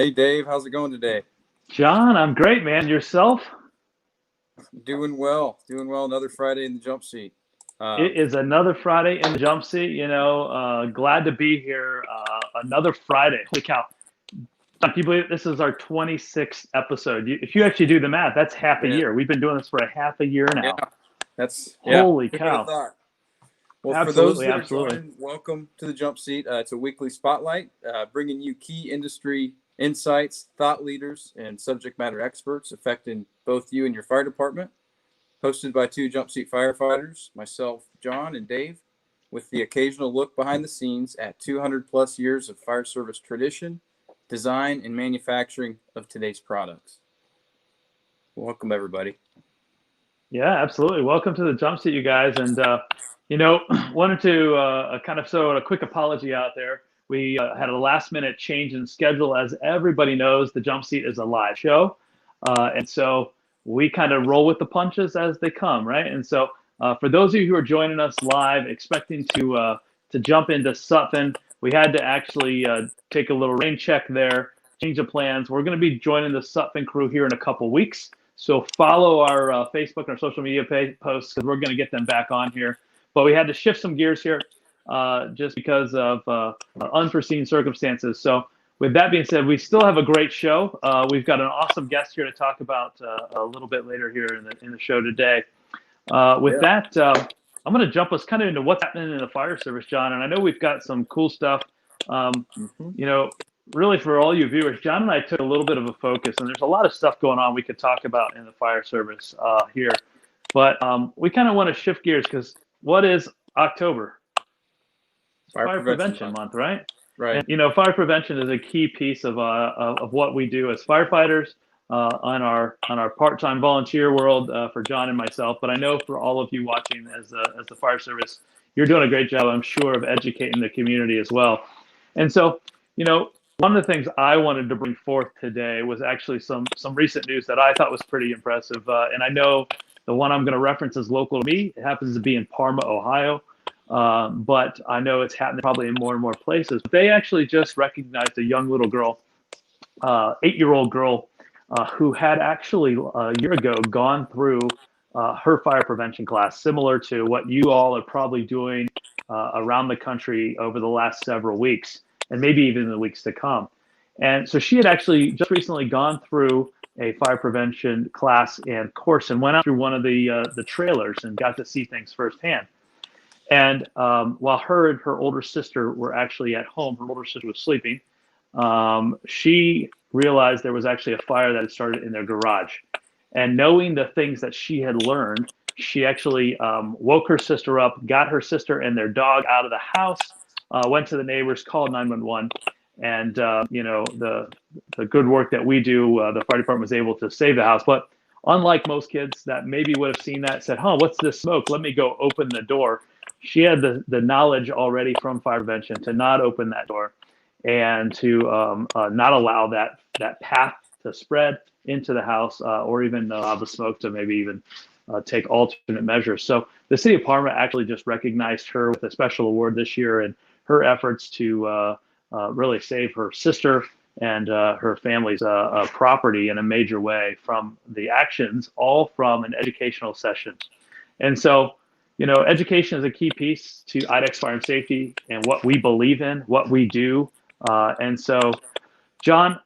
Hey Dave, how's it going today? John, I'm great, man. Yourself? Doing well, doing well. Another Friday in the jump seat. Uh, It is another Friday in the jump seat. Glad to be here. Another Friday. Holy cow. Can you believe this is our 26th episode? If you actually do the math, that's half a yeah, year. We've been doing this for a half a year yeah, now. that's. Holy Who would have cow. thought? Well, for those Absolutely, that are absolutely. joining, welcome to the jump seat. It's a weekly spotlight, bringing you key industry insights, thought leaders, and subject matter experts affecting both you and your fire department. Hosted by two jump seat firefighters, myself, John, and Dave, with the occasional look behind the scenes at 200 plus years of fire service tradition, design, and manufacturing of today's products. Welcome, everybody. Yeah, absolutely. Welcome to the jump seat, you guys. And, wanted to kind of throw a quick apology out there. We had a last minute change in schedule. As everybody knows, the jump seat is a live show. And so we kind of roll with the punches as they come, right? And so for those of you who are joining us live, expecting to jump into something, we had to actually take a little rain check there, change the plans. We're going to be joining the Sutphin crew here in a couple weeks. So follow our Facebook and our social media posts because we're going to get them back on here. But we had to shift some gears here just because of unforeseen circumstances. So with that being said, we still have a great show. We've got an awesome guest here to talk about a little bit later here in the show today. With Yeah. that, I'm going to jump us kind of into what's happening in the fire service, John. And I know we've got some cool stuff. Mm-hmm. You know, really for all you viewers, John and I took a little bit of a focus, and there's a lot of stuff going on we could talk about in the fire service here. But we kind of want to shift gears because what is October? Fire Fire Prevention Prevention Month. Month, right? Right. And fire prevention is a key piece of what we do as firefighters on our part-time volunteer world for John and myself. But I know for all of you watching as the fire service, you're doing a great job, I'm sure, of educating the community as well. And so, one of the things I wanted to bring forth today was actually some recent news that I thought was pretty impressive. And I know the one I'm going to reference is local to me. It happens to be in Parma, Ohio. But I know it's happening probably in more and more places. But they actually just recognized a young little girl, 8-year-old girl, who had actually a year ago gone through her fire prevention class, similar to what you all are probably doing around the country over the last several weeks, and maybe even in the weeks to come. And so she had actually just recently gone through a fire prevention class and course and went out through one of the trailers and got to see things firsthand. And while her and her older sister were actually at home, her older sister was sleeping, she realized there was actually a fire that had started in their garage. And knowing the things that she had learned, she actually woke her sister up, got her sister and their dog out of the house, went to the neighbors, called 911. And, the good work that we do, the fire department was able to save the house. But unlike most kids that maybe would have seen that, said, what's this smoke? Let me go open the door. She had the knowledge already from fire prevention to not open that door and to not allow that path to spread into the house or even allow the smoke to maybe even take alternate measures. So the city of Parma actually just recognized her with a special award this year and her efforts to really save her sister and her family's property in a major way from the actions, all from an educational session. And so, education is a key piece to IDEX Fire and Safety and what we believe in, what we do. And so, John,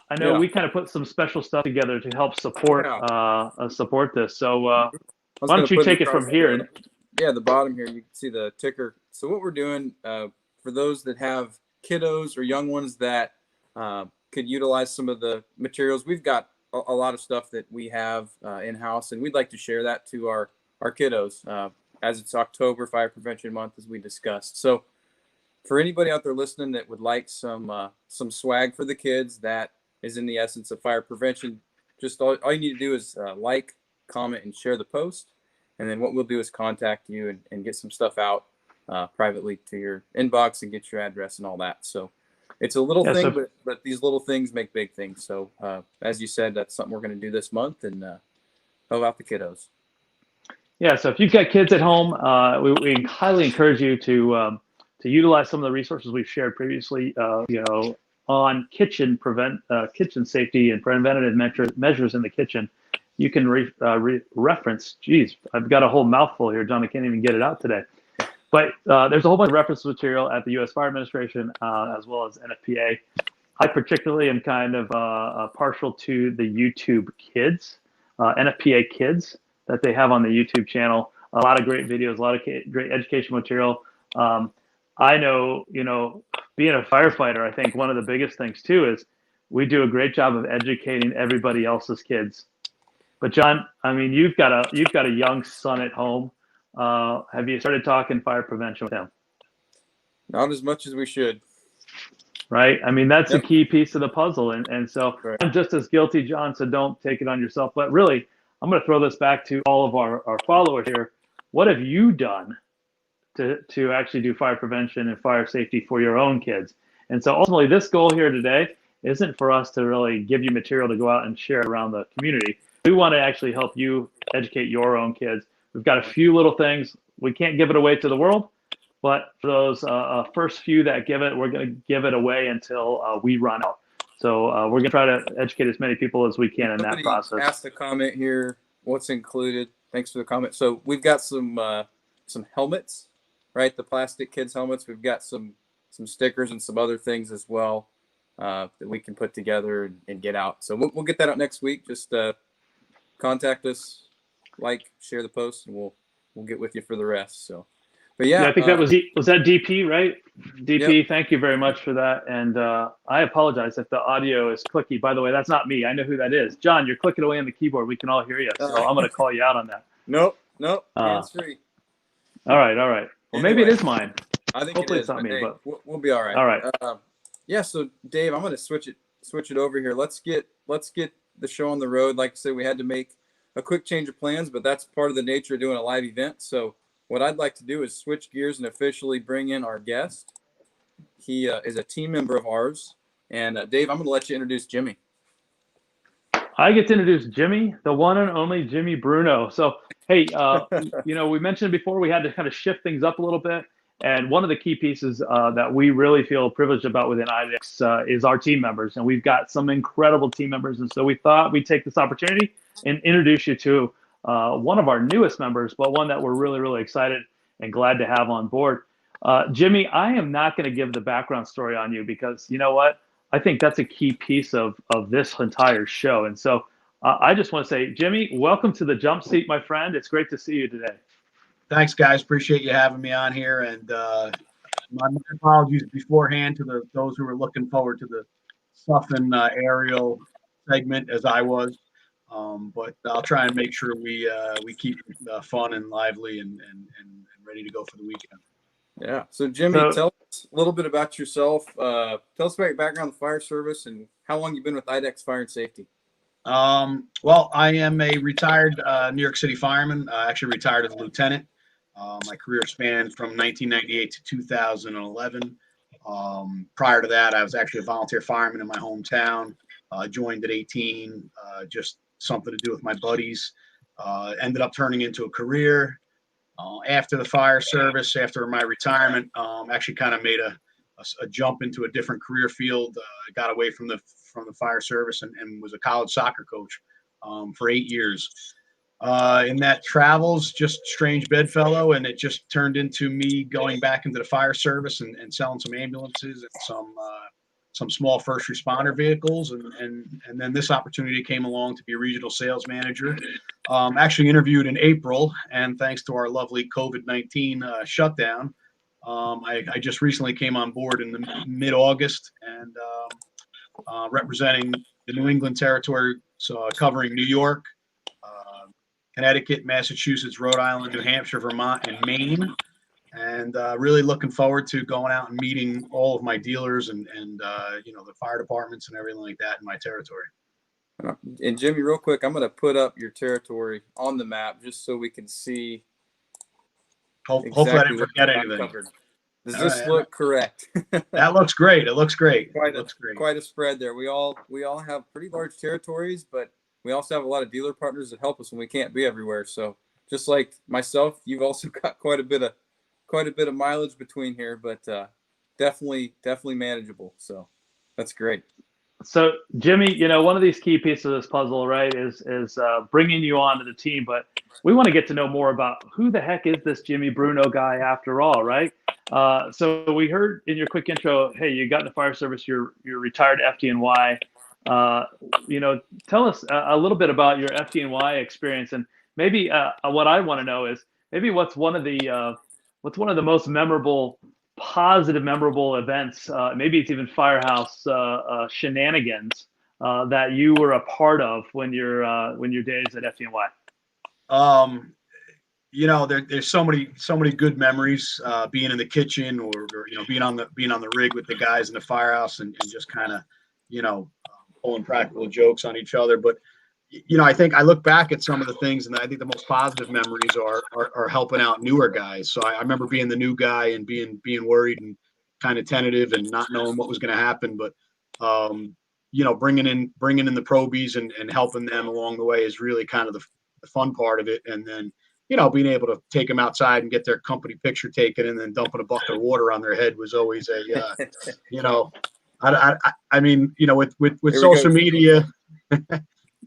I know Yeah. we kind of put some special stuff together to help support support this. So I was why going don't to you put it take it across from here? the bottom here. You can see the ticker. So what we're doing for those that have kiddos or young ones that could utilize some of the materials, we've got a lot of stuff that we have in house, and we'd like to share that to our kiddos as it's October Fire Prevention Month, as we discussed. So for anybody out there listening that would like some swag for the kids, that is in the essence of fire prevention. Just all you need to do is like, comment, and share the post. And then what we'll do is contact you and get some stuff out privately to your inbox and get your address and all that. So it's a little thing, but these little things make big things. So as you said, that's something we're going to do this month and help out the kiddos. Yeah, so if you've got kids at home, we highly encourage you to utilize some of the resources we've shared previously. on kitchen safety and preventative measures in the kitchen, you can reference. Geez, I've got a whole mouthful here, John. I can't even get it out today. But there's a whole bunch of reference material at the U.S. Fire Administration as well as NFPA. I particularly am kind of partial to the YouTube Kids, NFPA Kids that they have on the YouTube channel. A lot of great videos, a lot of great educational material. I know, being a firefighter, I think one of the biggest things too is we do a great job of educating everybody else's kids. But John, I mean, you've got a young son at home. Have you started talking fire prevention with him? Not as much as we should. Right. I mean, that's a key piece of the puzzle. And so right. I'm just as guilty, John, so don't take it on yourself. But really, I'm going to throw this back to all of our followers here. What have you done to actually do fire prevention and fire safety for your own kids? And so ultimately, this goal here today isn't for us to really give you material to go out and share around the community. We want to actually help you educate your own kids. We've got a few little things. We can't give it away to the world, but for those first few that give it, we're going to give it away until we run out. So we're going to try to educate as many people as we can in that process. Asked a comment here. What's included? Thanks for the comment. So we've got some helmets, right? The plastic kids helmets. We've got some stickers and some other things as well that we can put together and get out. So we'll get that out next week. Just contact us, share the post, and we'll get with you for the rest. So, but yeah, I think that was that DP, right? DP, yep. Thank you very much for that. And I apologize if the audio is clicky. By the way, that's not me. I know who that is. John, you're clicking away on the keyboard. We can all hear you. So I'm going to call you out on that. Nope. Hands free. All right. Well, anyway, maybe it is mine. I think hopefully it is, it's not me, but we'll be all right. All right. Yeah. So Dave, I'm going to switch it over here. Let's get the show on the road. Like I said, we had to make a quick change of plans, but that's part of the nature of doing a live event. So what I'd like to do is switch gears and officially bring in our guest. He is a team member of ours. And Dave, I'm going to let you introduce Jimmy. I get to introduce Jimmy, the one and only Jimmy Bruno. So, hey, we mentioned before we had to kind of shift things up a little bit. And one of the key pieces that we really feel privileged about within IDEX is our team members. And we've got some incredible team members. And so we thought we'd take this opportunity and introduce you to one of our newest members, but one that we're really, really excited and glad to have on board. Jimmy, I am not going to give the background story on you because you know what? I think that's a key piece of this entire show. And so I just want to say, Jimmy, welcome to the jump seat, my friend. It's great to see you today. Thanks, guys. Appreciate you having me on here. And my apologies beforehand to those who were looking forward to the stuff and aerial segment as I was. But I'll try and make sure we keep it fun and lively and ready to go for the weekend. Yeah. So Jimmy, tell us a little bit about yourself. Tell us about your background in the fire service and how long you've been with IDEX Fire and Safety. Well, I am a retired New York City fireman. I actually retired as a lieutenant. My career spanned from 1998 to 2011. Prior to that, I was actually a volunteer fireman in my hometown. Joined at 18, just something to do with my buddies. Ended up turning into a career. After the fire service, after my retirement, actually kind of made a jump into a different career field. Got away from the fire service and was a college soccer coach for 8 years. In that travels, just strange bedfellow, and it just turned into me going back into the fire service and selling some ambulances and some small first responder vehicles, and then this opportunity came along to be a regional sales manager. Actually interviewed in April, and thanks to our lovely COVID-19 shutdown, I just recently came on board in the mid-August and representing the New England territory, so covering New York, Connecticut, Massachusetts, Rhode Island, New Hampshire, Vermont, and Maine. And really looking forward to going out and meeting all of my dealers and the fire departments and everything like that in my territory. And Jimmy, real quick, I'm going to put up your territory on the map just so we can see. Hopefully I didn't forget anything. Covered. Does this look correct? That looks great. It looks great. Quite a spread there. We all have pretty large territories, but we also have a lot of dealer partners that help us when we can't be everywhere. So just like myself, you've also got quite a bit of mileage between here, but definitely manageable. So That's great. So Jimmy, one of these key pieces of this puzzle, right, is bringing you onto the team. But we want to get to know more about who the heck is this Jimmy Bruno guy after all, right? So we heard in your quick intro, hey, you got in the fire service, you're retired FDNY. Tell us a little bit about your FDNY experience, and maybe what I want to know is maybe what's one of the most memorable events, maybe it's even Firehouse shenanigans that you were a part of when your days at FDNY. There's so many good memories, being in the kitchen or being on the rig with the guys in the firehouse and just kind of, pulling practical jokes on each other. But, I think I look back at some of the things, and I think the most positive memories are helping out newer guys. So I remember being the new guy and being worried and kind of tentative and not knowing what was going to happen. But, bringing in the probies and helping them along the way is really kind of the fun part of it. And then, being able to take them outside and get their company picture taken and then dumping a bucket of water on their head was always I mean, with social media,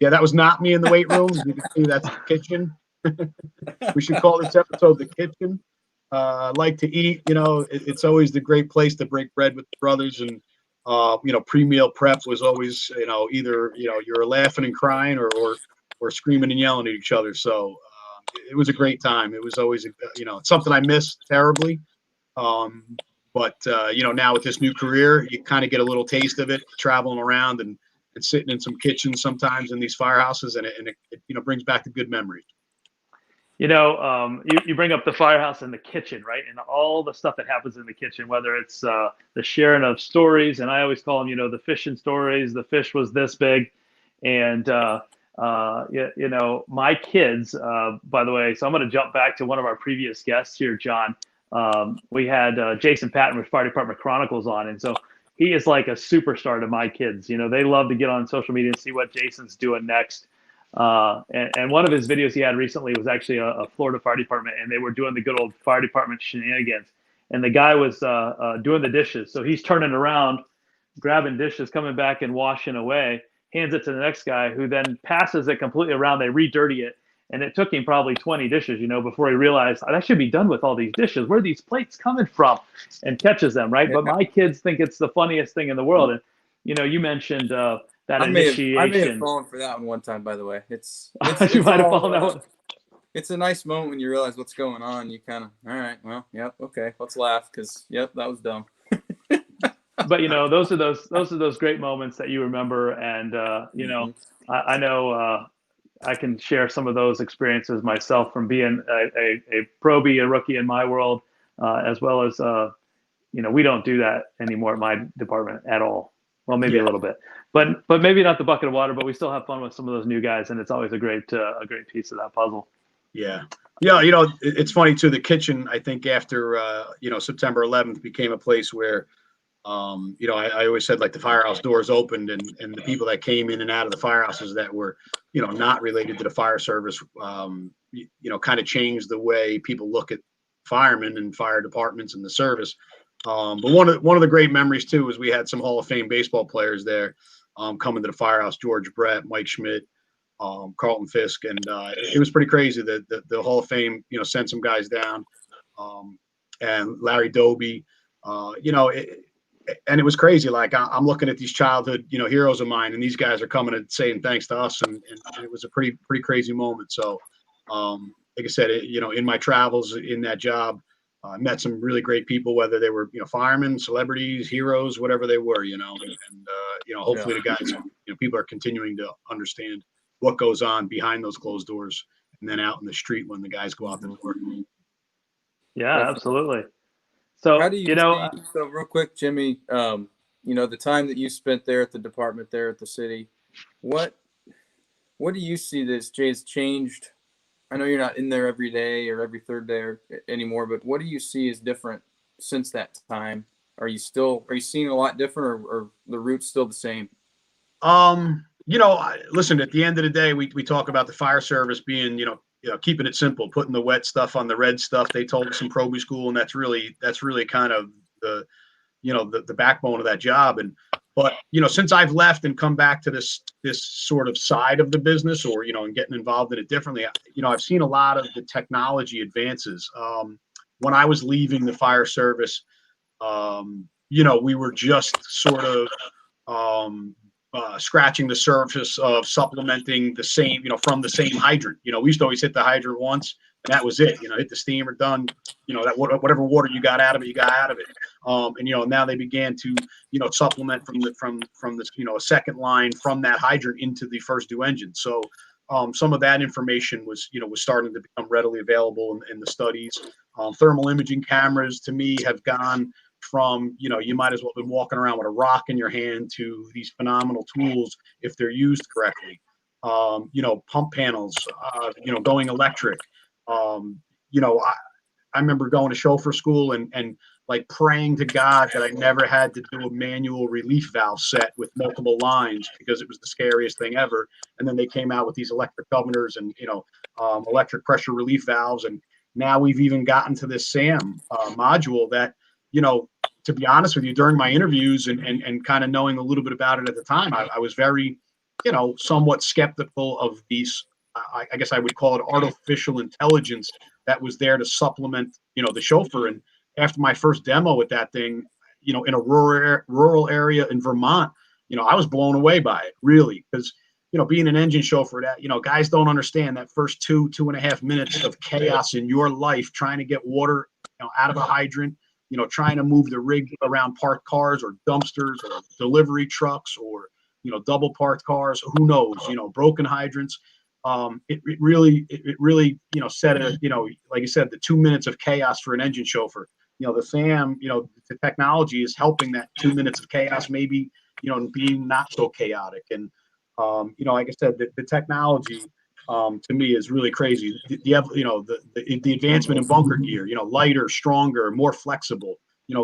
yeah, that was not me in the weight room. You can see that's the kitchen. We should call this episode The Kitchen. Like to eat, it's always the great place to break bread with the brothers. And, pre-meal prep was always, either, you're laughing and crying or screaming and yelling at each other. So it was a great time. It was always, it's something I miss terribly. But now with this new career, you kind of get a little taste of it, traveling around and sitting in some kitchens sometimes in these firehouses, and it brings back the good memories. You bring up the firehouse and the kitchen, right? And all the stuff that happens in the kitchen, whether it's the sharing of stories, and I always call them, the fishing stories. The fish was this big, and my kids. By the way, so I'm going to jump back to one of our previous guests here, John. We had Jason Patton with Fire Department Chronicles on, and so he is like a superstar to my kids. They love to get on social media and see what Jason's doing next. And one of his videos he had recently was actually a Florida Fire Department, and they were doing the good old Fire Department shenanigans. And the guy was doing the dishes, so he's turning around, grabbing dishes, coming back and washing away, hands it to the next guy, who then passes it completely around. They re-dirty it. And it took him probably 20 dishes, before he realized I should be done with all these dishes. Where are these plates coming from? And catches them, right? Yeah. But my kids think it's the funniest thing in the world. And, you mentioned that initiation. I may have fallen for that one time, by the way. You might have fallen that one. It's a nice moment when you realize what's going on. You kind of, all right, well, yep, okay, let's laugh because, yep, that was dumb. But those are those great moments that you remember, and I know. I can share some of those experiences myself from being a probie, a rookie in my world, as well as, we don't do that anymore at my department at all. Well, maybe a little bit, but maybe not the bucket of water, but we still have fun with some of those new guys. And it's always a great piece of that puzzle. Yeah. Yeah. It's funny too. The kitchen, I think after, September 11th became a place where, I always said like the firehouse doors opened and the people that came in and out of the firehouses that were, not related to the fire service, kind of changed the way people look at firemen and fire departments and the service. But one of the great memories too was we had some Hall of Fame baseball players there coming to the firehouse: George Brett, Mike Schmidt, Carlton Fisk, and it was pretty crazy that the Hall of Fame, sent some guys down, and Larry Doby, and it was crazy. Like I'm looking at these childhood, heroes of mine, and these guys are coming and saying thanks to us, and it was a pretty crazy moment. So, like I said, in my travels in that job, I met some really great people, whether they were firemen, celebrities, heroes, whatever they were, and hopefully the guys, people are continuing to understand what goes on behind those closed doors, and then out in the street when the guys go out the door. Yeah, absolutely. So, how do you see, so real quick, Jimmy, the time that you spent there at the department, there at the city, what do you see that has changed? I know you're not in there every day or every third day anymore, but what do you see is different since that time? Are you seeing a lot different, or the route's still the same? Listen, at the end of the day, we talk about the fire service being, keeping it simple, putting the wet stuff on the red stuff. They told us in probie school, and that's really kind of the backbone of that job. And But, since I've left and come back to this sort of side of the business, or, and getting involved in it differently, I've seen a lot of the technology advances. When I was leaving the fire service, we were just sort of scratching the surface of supplementing the same, from the same hydrant. We used to always hit the hydrant once, and that was it. Hit the steamer, done. That whatever water you got out of it, you got out of it. And now they began to, supplement from the a second line from that hydrant into the first due engine. So some of that information was starting to become readily available in the studies. Thermal imaging cameras, to me, have gone from, you might as well have been walking around with a rock in your hand, to these phenomenal tools if they're used correctly. Pump panels, going electric. I remember going to chauffeur school and like praying to God that I never had to do a manual relief valve set with multiple lines, because it was the scariest thing ever. And then they came out with these electric governors and, electric pressure relief valves. And now we've even gotten to this SAM module that, to be honest with you, during my interviews and kind of knowing a little bit about it at the time, I was very, somewhat skeptical of these, I guess I would call it artificial intelligence that was there to supplement, the chauffeur. And after my first demo with that thing, in a rural area in Vermont, I was blown away by it, really, because, being an engine chauffeur, that, guys don't understand that first 2.5 minutes of chaos in your life, trying to get water, out of a hydrant, trying to move the rig around parked cars or dumpsters or delivery trucks or, double parked cars, who knows, broken hydrants. It really, set a, like you said, the 2 minutes of chaos for an engine chauffeur. The SAM, the technology is helping that 2 minutes of chaos, maybe, being not so chaotic. And, like I said, the technology, to me, is really crazy. The advancement in bunker gear, lighter, stronger, more flexible.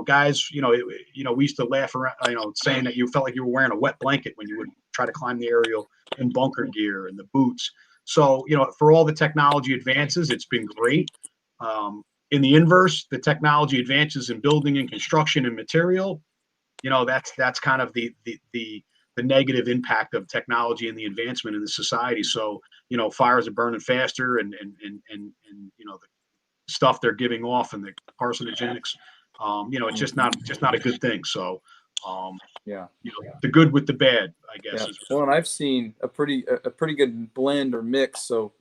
Guys, we used to laugh around, saying that you felt like you were wearing a wet blanket when you would try to climb the aerial in bunker gear and the boots. So, for all the technology advances, it's been great. In the inverse, the technology advances in building and construction and material, that's kind of the negative impact of technology and the advancement in the society. So, fires are burning faster, and the stuff they're giving off and the carcinogenics, it's just not a good thing. So, the good with the bad, I guess. Yeah. Well, and I've seen a pretty good blend or mix. So,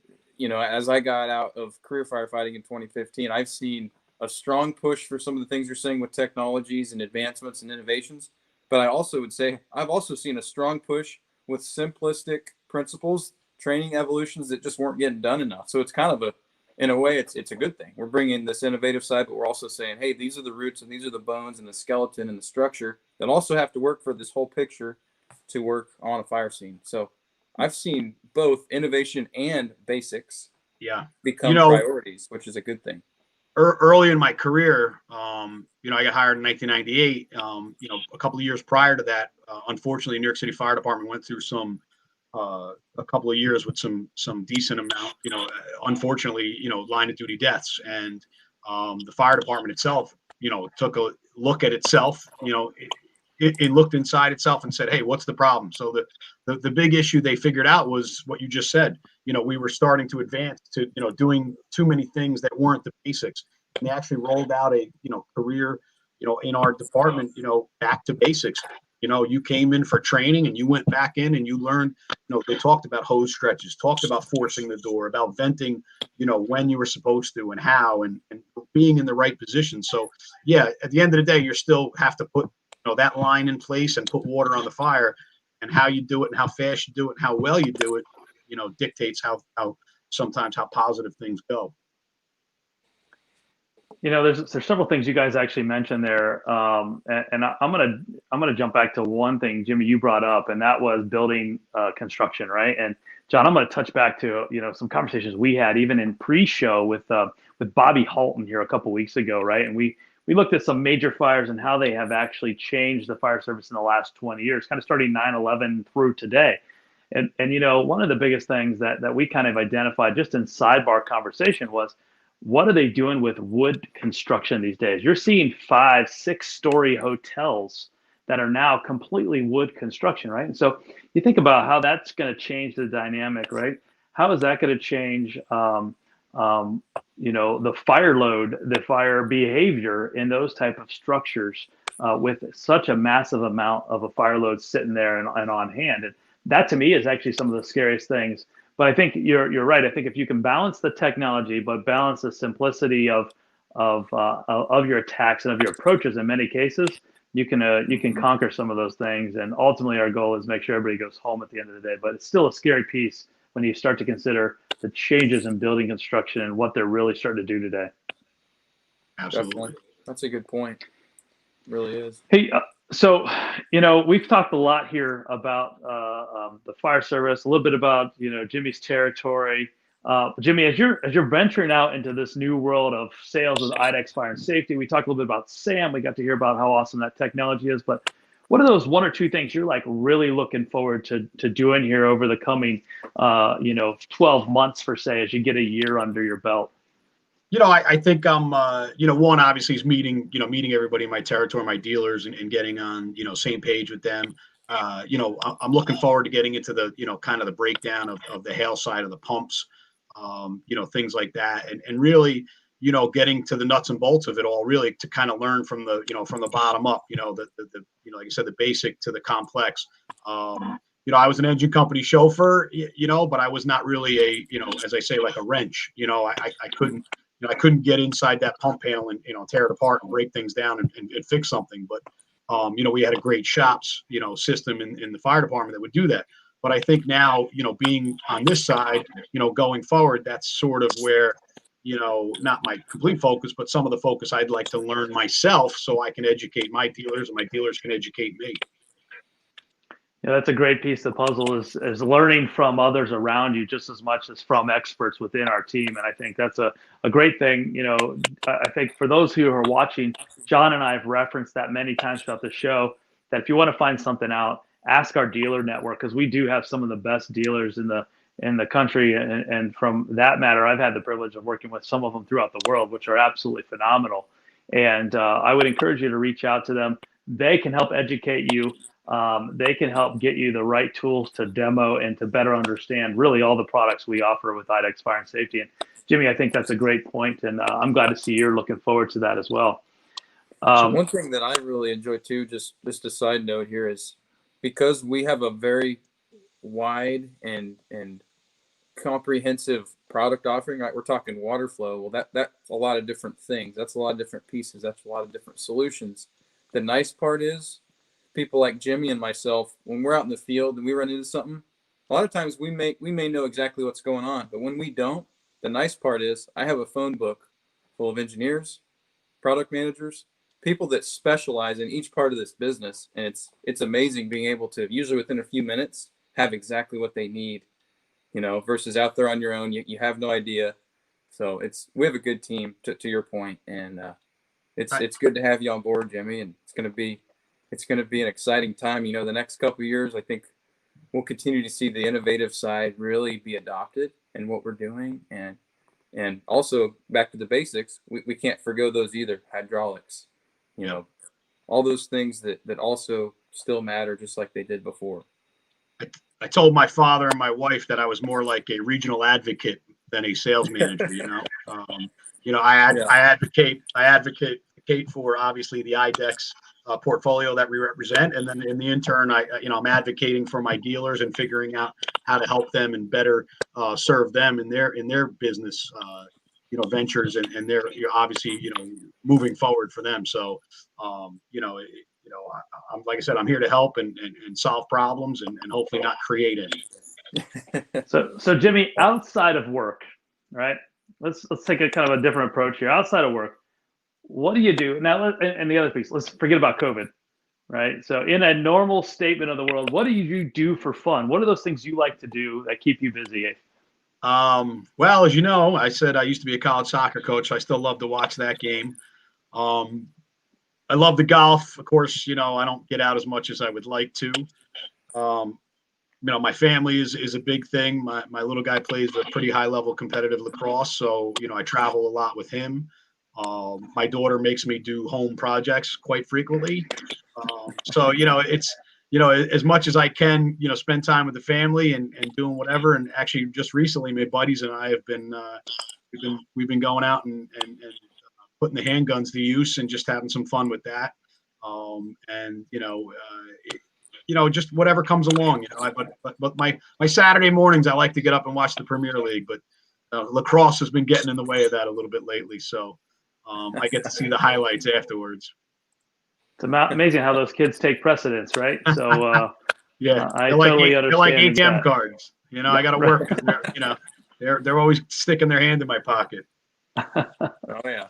as I got out of career firefighting in 2015, I've seen a strong push for some of the things you're saying with technologies and advancements and innovations. But I also would say I've also seen a strong push with simplistic principles, training evolutions that just weren't getting done enough. So it's kind of in a way, it's a good thing. We're bringing this innovative side, but we're also saying, hey, these are the roots and these are the bones and the skeleton and the structure that also have to work for this whole picture to work on a fire scene. So I've seen both innovation and basics become priorities, which is a good thing. Early in my career, I got hired in 1998. A couple of years prior to that, unfortunately, New York City Fire Department went through a couple of years with some decent amount, unfortunately, line of duty deaths. And the fire department itself, took a look at itself, it looked inside itself and said, hey, what's the problem? So the big issue they figured out was what you just said. We were starting to advance to, doing too many things that weren't the basics. And they actually rolled out a, career, in our department, back to basics. You came in for training and you went back in and you learned, they talked about hose stretches, talked about forcing the door, about venting, when you were supposed to and how, and being in the right position. So yeah, at the end of the day, you still have to put, that line in place and put water on the fire, and how you do it and how fast you do it and how well you do it, dictates how sometimes how positive things go. There's several things you guys actually mentioned there, and I'm gonna jump back to one thing, Jimmy, you brought up, and that was building construction, right? And John, I'm gonna touch back to some conversations we had even in pre-show with Bobby Halton here a couple weeks ago, right? And we looked at some major fires and how they have actually changed the fire service in the last 20 years, kind of starting 9/11 through today. And one of the biggest things that we kind of identified just in sidebar conversation was, what are they doing with wood construction these days? You're seeing 5-6 story hotels that are now completely wood construction, right? And so you think about how that's going to change the dynamic, right? How is that going to change, the fire load, the fire behavior in those type of structures with such a massive amount of a fire load sitting there and on hand? And that to me is actually some of the scariest things. But I think you're right. I think if you can balance the technology, but balance the simplicity of your attacks and of your approaches, in many cases, you can conquer some of those things. And ultimately, our goal is make sure everybody goes home at the end of the day. But it's still a scary piece when you start to consider the changes in building construction and what they're really starting to do today. Absolutely. Definitely. That's a good point. It really is. Hey, so we've talked a lot here about the fire service, a little bit about Jimmy's territory. Jimmy, as you're venturing out into this new world of sales with IDEX Fire and Safety, we talked a little bit about SAM. We got to hear about how awesome that technology is. But what are those one or two things you're like really looking forward to doing here over the coming 12 months per se, as you get a year under your belt? I think one obviously is meeting everybody in my territory, my dealers, and getting on, same page with them. I'm looking forward to getting into the, kind of the breakdown of the hail side of the pumps, things like that. And really, getting to the nuts and bolts of it all, really to kind of learn from the bottom up, like I said, the basic to the complex. I was an engine company chauffeur, but I was not really as I say, like a wrench. I couldn't get inside that pump panel and tear it apart and break things down and fix something. But we had a great shops system in the fire department that would do that. But I think now being on this side, going forward, that's sort of where not my complete focus, but some of the focus I'd like to learn myself, so I can educate my dealers and my dealers can educate me. Yeah, that's a great piece of the puzzle is learning from others around you just as much as from experts within our team. And I think that's a great thing. I think for those who are watching, John and I have referenced that many times throughout the show, that if you want to find something out, ask our dealer network, because we do have some of the best dealers in the country. And from that matter, I've had the privilege of working with some of them throughout the world, which are absolutely phenomenal. And I would encourage you to reach out to them. They can help educate you. They can help get you the right tools to demo and to better understand really all the products we offer with IDEX Fire and Safety. And Jimmy, I think that's a great point, and I'm glad to see you're looking forward to that as well. So one thing that I really enjoy too, just a side note here, is because we have a very wide and comprehensive product offering. Right? We're talking water flow. Well, that's a lot of different things. That's a lot of different pieces. That's a lot of different solutions. The nice part is, people like Jimmy and myself, when we're out in the field and we run into something, a lot of times we may know exactly what's going on, but when we don't, the nice part is I have a phone book full of engineers, product managers, people that specialize in each part of this business, and it's amazing being able to, usually within a few minutes, have exactly what they need, versus out there on your own, you have no idea. So we have a good team to your point, and it's good to have you on board, Jimmy, and it's going to be an exciting time. The next couple of years, I think we'll continue to see the innovative side really be adopted in what we're doing. And also back to the basics, we can't forgo those either. Hydraulics, all those things that also still matter just like they did before. I told my father and my wife that I was more like a regional advocate than a sales manager, I advocate for obviously the IDEX portfolio that we represent, and then in the intern, I'm advocating for my dealers and figuring out how to help them and better serve them in their business, ventures, and they're obviously moving forward for them. So, I'm like I said, I'm here to help and solve problems and hopefully not create any. So Jimmy, outside of work, right? Let's take a kind of a different approach here. Outside of work, what do you do now? And the other piece, let's forget about COVID, right? So in a normal statement of the world, what do you do for fun? What are those things you like to do that keep you busy? Well, as you know, I said I used to be a college soccer coach. So I still love to watch that game. I love the golf. Of course, I don't get out as much as I would like to. My family is a big thing. My little guy plays a pretty high level competitive lacrosse. So, I travel a lot with him. My daughter makes me do home projects quite frequently. So, it's, as much as I can, spend time with the family and doing whatever. And actually just recently my buddies and I have been, we've been going out and putting the handguns to use and just having some fun with that. And, just whatever comes along, but my Saturday mornings, I like to get up and watch the Premier League, but lacrosse has been getting in the way of that a little bit lately. So I get to see the highlights afterwards. It's amazing how those kids take precedence, right? So yeah, I totally understand. They're like ATM that. cards. I got to work. They're always sticking their hand in my pocket. Oh yeah.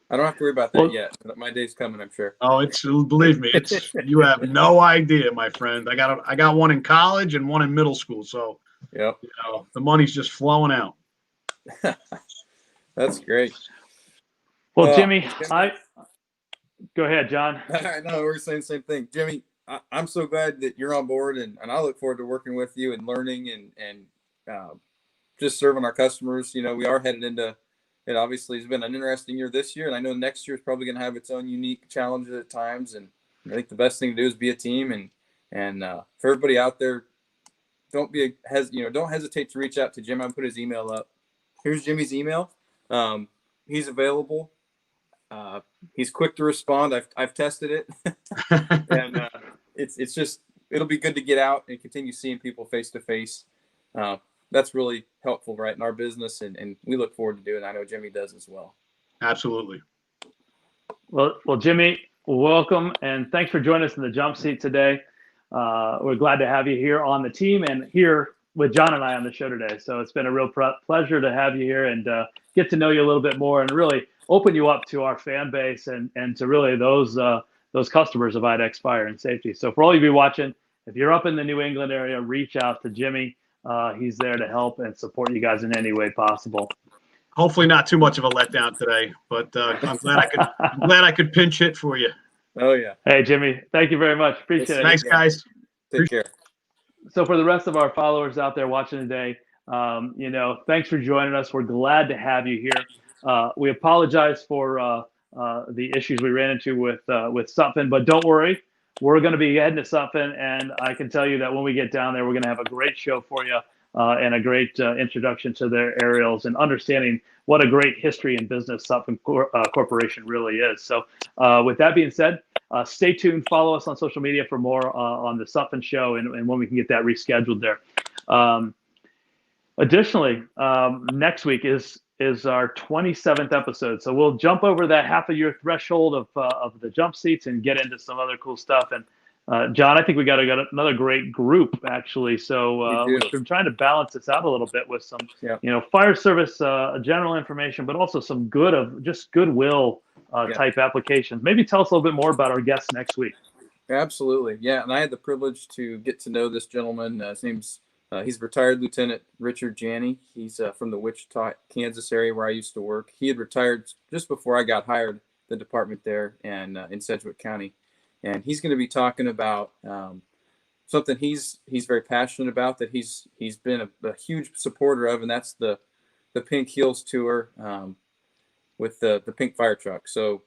I don't have to worry about that yet. My day's coming, I'm sure. Oh, believe me, you have no idea, my friend. I got one in college and one in middle school, so yep. The money's just flowing out. That's great. Well, Jimmy, go ahead, John. No, we're saying the same thing. Jimmy, I'm so glad that you're on board, and I look forward to working with you and learning and just serving our customers. We are headed into it. Obviously has been an interesting year this year, and I know next year is probably going to have its own unique challenges at times. And I think the best thing to do is be a team. And for everybody out there, don't hesitate to reach out to Jim. I'm put his email up. Here's Jimmy's email. He's available. He's quick to respond. I've tested it, and it's just it'll be good to get out and continue seeing people face to face. That's really helpful, right, in our business, and we look forward to doing it. I know Jimmy does as well. Absolutely. Well, Jimmy, welcome, and thanks for joining us in the jump seat today. We're glad to have you here on the team and here with John and I on the show today. So it's been a real pleasure to have you here and get to know you a little bit more and really open you up to our fan base and to really those customers of IDEX Fire and Safety. So for all of you watching, if you're up in the New England area, reach out to Jimmy. He's there to help and support you guys in any way possible. Hopefully not too much of a letdown today, but I'm glad I could pinch hit for you. Oh yeah. Hey Jimmy, thank you very much. Appreciate it. Thanks, guys. Take care. So for the rest of our followers out there watching today, thanks for joining us. We're glad to have you here. We apologize for the issues we ran into with something, but don't worry. We're going to be heading to something, and I can tell you that when we get down there, we're going to have a great show for you and a great introduction to their aerials and understanding what a great history and business Sutphen Corporation really is. So with that being said, stay tuned. Follow us on social media for more on the Sutphen show and when we can get that rescheduled there. Additionally, next week is our 27th episode. So we'll jump over that half a year threshold of the jump seats and get into some other cool stuff. And John, I think we got another great group actually. So we've been trying to balance this out a little bit with some, fire service general information, but also some goodwill type applications. Maybe tell us a little bit more about our guests next week. Absolutely. Yeah. And I had the privilege to get to know this gentleman. His name's he's retired Lieutenant Richard Janney. He's from the Wichita, Kansas area where I used to work. He had retired just before I got hired the department there and in Sedgwick County. And he's going to be talking about something he's very passionate about, that he's been a huge supporter of, and that's the Pink Heels tour with the Pink Fire Truck. So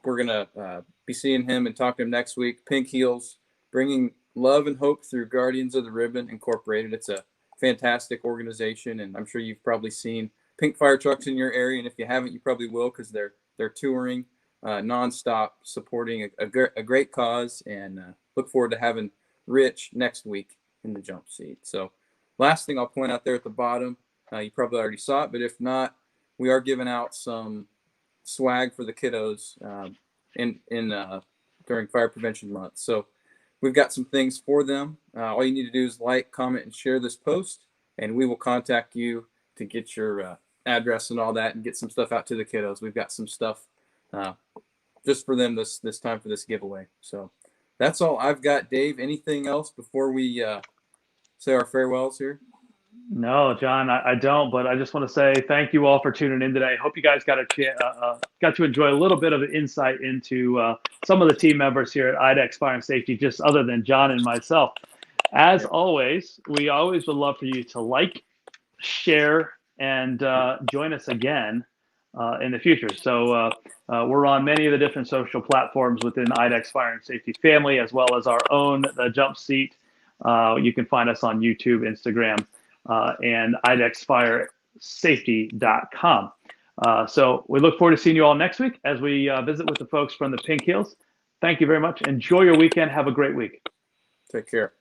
we're going to be seeing him and talking to him next week. Pink Heels, bringing love and hope through Guardians of the Ribbon Incorporated. It's a fantastic organization, and I'm sure you've probably seen Pink Fire Trucks in your area, and if you haven't, you probably will, because they're touring nonstop, supporting a great cause, and look forward to having Rich next week in the jump seat. So last thing I'll point out there at the bottom, you probably already saw it, but if not, we are giving out some swag for the kiddos during Fire Prevention Month. So we've got some things for them. All you need to do is like, comment, and share this post, and we will contact you to get your address and all that and get some stuff out to the kiddos. We've got some stuff just for them this time for this giveaway. So that's all I've got. Dave, anything else before we say our farewells here? No, John, I don't, but I just want to say thank you all for tuning in today. Hope you guys got to enjoy a little bit of an insight into some of the team members here at IDEX Fire and Safety, just other than John and myself. As always, we always would love for you to like, share, and join us again in the future. So we're on many of the different social platforms within the IDEX Fire and Safety family, as well as our own the Jump Seat. You can find us on YouTube, Instagram, and idexfiresafety.com. So we look forward to seeing you all next week as we visit with the folks from the Pink Hills. Thank you very much. Enjoy your weekend. Have a great week. Take care.